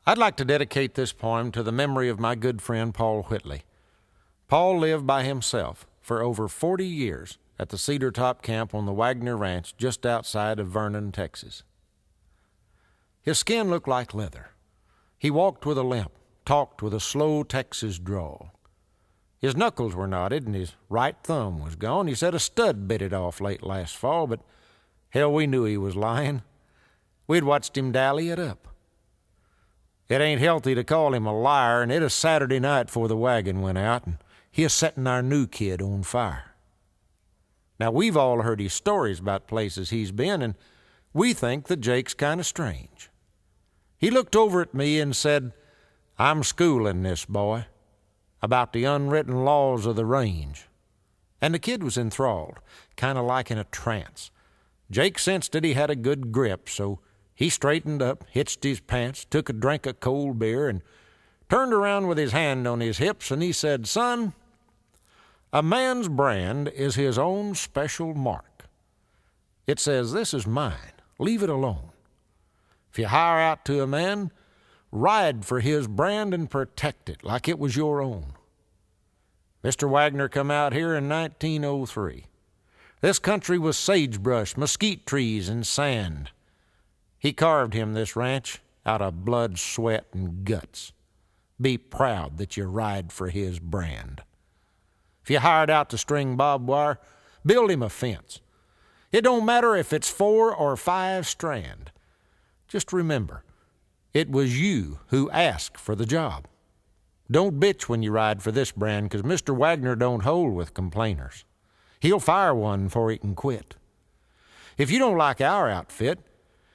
I'd like to dedicate this poem to the memory of my good friend Paul Whitley. Paul lived by himself for over 40 years at the Cedar Top Camp on the Wagner Ranch just outside of Vernon, Texas. His skin looked like leather. He walked with a limp, talked with a slow Texas drawl. His knuckles were knotted and his right thumb was gone. He said a stud bit it off late last fall, but hell, we knew he was lying. We'd watched him dally it up. It ain't healthy to call him a liar, and it was Saturday night before the wagon went out, and he is setting our new kid on fire. Now, we've all heard his stories about places he's been, and we think that Jake's kind of strange. He looked over at me and said, "I'm schooling this boy about the unwritten laws of the range." And the kid was enthralled, kind of like in a trance. Jake sensed that he had a good grip, so he straightened up, hitched his pants, took a drink of cold beer, and turned around with his hand on his hips, and he said, "Son, a man's brand is his own special mark. It says, 'This is mine. Leave it alone.' If you hire out to a man, ride for his brand and protect it like it was your own." Mr. Wagner come out here in 1903. This country was sagebrush, mesquite trees, and sand. He carved him this ranch out of blood, sweat, and guts. Be proud that you ride for his brand. If you hired out to string barbed wire, build him a fence. It don't matter if it's 4 or 5 strand. Just remember, it was you who asked for the job. Don't bitch when you ride for this brand, 'cause Mr. Wagner don't hold with complainers. He'll fire one before he can quit. If you don't like our outfit,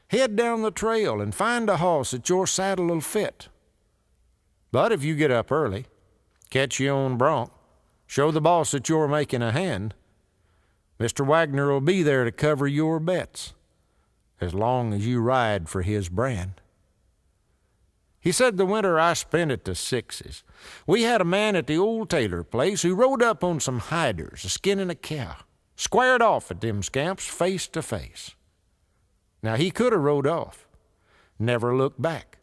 head down the trail and find a hoss that your saddle'll fit. But if you get up early, catch your own bronc, show the boss that you're making a hand, Mr. Wagner will be there to cover your bets, as long as you ride for his brand. He said the winter I spent at the Sixes, we had a man at the old Taylor place who rode up on some hiders, skinning a cow, squared off at them scamps face to face. Now, he could have rode off, never looked back,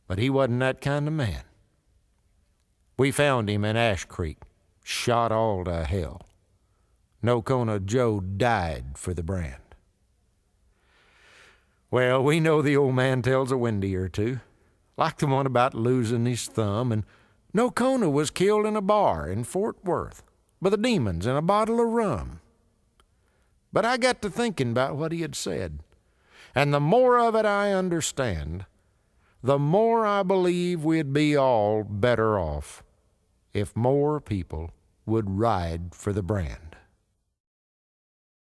but he wasn't that kind of man. We found him in Ash Creek, shot all to hell. No-Kona Joe died for the brand. Well, we know the old man tells a windy or two, like the one about losing his thumb, and No-Kona was killed in a bar in Fort Worth by the demons in a bottle of rum. But I got to thinking about what he had said, and the more of it I understand, the more I believe we'd be all better off if more people would ride for the brand.